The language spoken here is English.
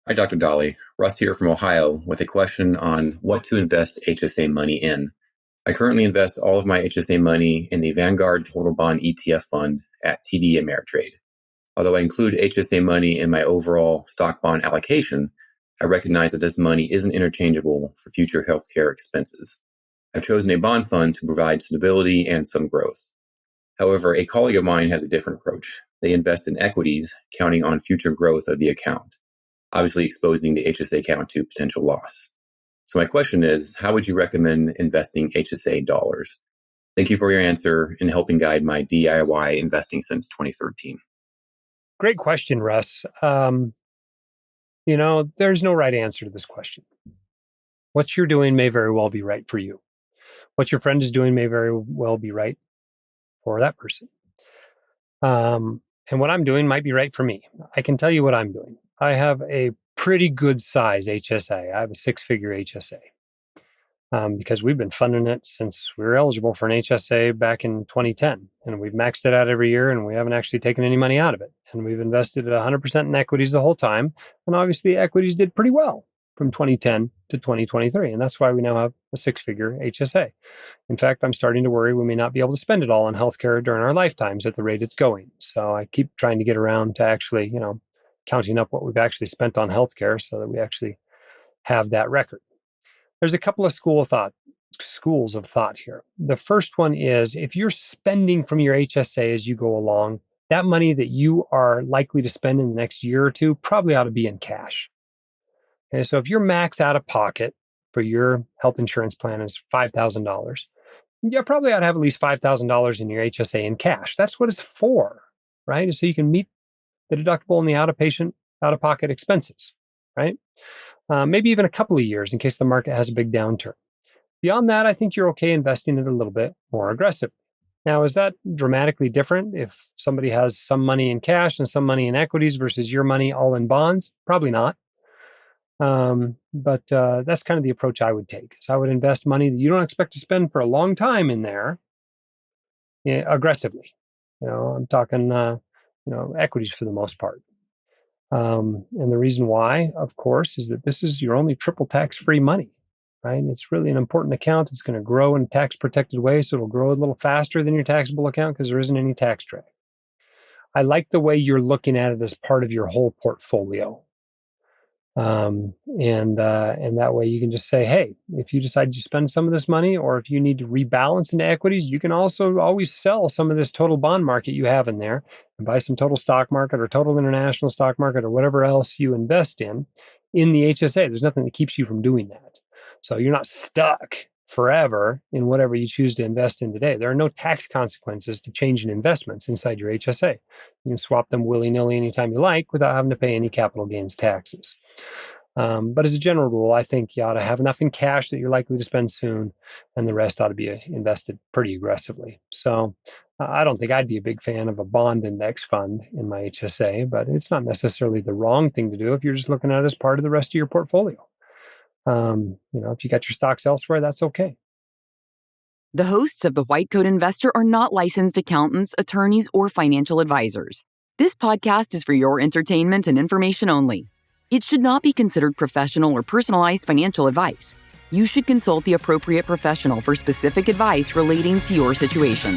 Hi, Dr. Dolly. Russ here from Ohio with a question on what to invest HSA money in. I currently invest all of my HSA money in the Vanguard Total Bond ETF fund at TD Ameritrade. Although I include HSA money in my overall stock bond allocation, I recognize that this money isn't interchangeable for future healthcare expenses. I've chosen a bond fund to provide stability and some growth. However, a colleague of mine has a different approach. They invest in equities, counting on future growth of the account, obviously exposing the HSA account to potential loss. So my question is, how would you recommend investing HSA dollars? Thank you for your answer and helping guide my DIY investing since 2013. Great question, Russ. There's no right answer to this question. What you're doing may very well be right for you. What your friend is doing may very well be right for that person. And what I'm doing might be right for me. I can tell you what I'm doing. I have a pretty good size HSA. I have a 6-figure HSA because we've been funding it since we were eligible for an HSA back in 2010. And we've maxed it out every year and we haven't actually taken any money out of it. And we've invested 100% in equities the whole time. And obviously equities did pretty well from 2010 to 2023. And that's why we now have a 6-figure HSA. In fact, I'm starting to worry we may not be able to spend it all on healthcare during our lifetimes at the rate it's going. So I keep trying to get around to actually, counting up what we've actually spent on healthcare so that we actually have that record. There's a couple of schools of thought here. The first one is if you're spending from your HSA as you go along, that money that you are likely to spend in the next year or two probably ought to be in cash. Okay, so if your max out of pocket for your health insurance plan is $5,000, you probably ought to have at least $5,000 in your HSA in cash. That's what it's for, right? So you can meet the deductible and the out-of-pocket expenses, right? Maybe even a couple of years in case the market has a big downturn. Beyond that, I think you're okay investing it a little bit more aggressively. Now, is that dramatically different if somebody has some money in cash and some money in equities versus your money all in bonds? Probably not. But that's kind of the approach I would take. So I would invest money that you don't expect to spend for a long time in there aggressively. I'm talking, equities for the most part. And the reason why, of course, is that this is your only triple tax-free money, right? It's really an important account. It's going to grow in a tax-protected way, so it'll grow a little faster than your taxable account because there isn't any tax drag. I like the way you're looking at it as part of your whole portfolio. And that way you can just say, hey, if you decide to spend some of this money, or if you need to rebalance into equities, you can also always sell some of this total bond market you have in there and buy some total stock market or total international stock market or whatever else you invest in the HSA. There's nothing that keeps you from doing that. So you're not stuck forever in whatever you choose to invest in today. There are no tax consequences to changing investments inside your HSA. You can swap them willy-nilly anytime you like without having to pay any capital gains taxes. But as a general rule, I think you ought to have enough in cash that you're likely to spend soon, and the rest ought to be invested pretty aggressively. So I don't think I'd be a big fan of a bond index fund in my HSA, but it's not necessarily the wrong thing to do if you're just looking at it as part of the rest of your portfolio. If you got your stocks elsewhere, that's okay. The hosts of The White Coat Investor are not licensed accountants, attorneys, or financial advisors. This podcast is for your entertainment and information only. It should not be considered professional or personalized financial advice. You should consult the appropriate professional for specific advice relating to your situation.